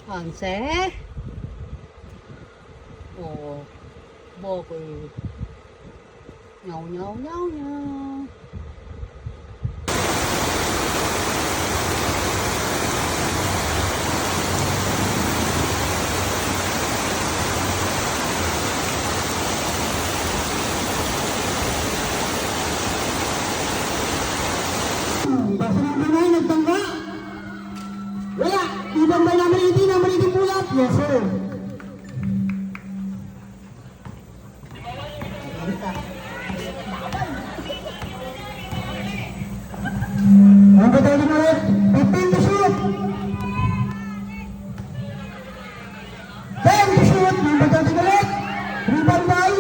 Anse? Oh, bakit? Nyaw, nyaw, nyaw, nyaw. Basta ng kamay, nagtangga. Wala, ibang ba naman hindi bulat? Yes, sir. Ang batali mo ulit, 15 to shoot. 10 to shoot, ang batali mo ulit. Rebound by,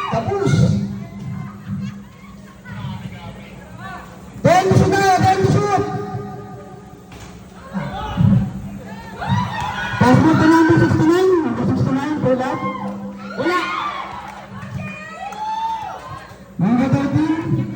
tapos. 10 to shoot na, 10 to shoot. Pass mo pa namin 69, pull up. Wala. Number 13.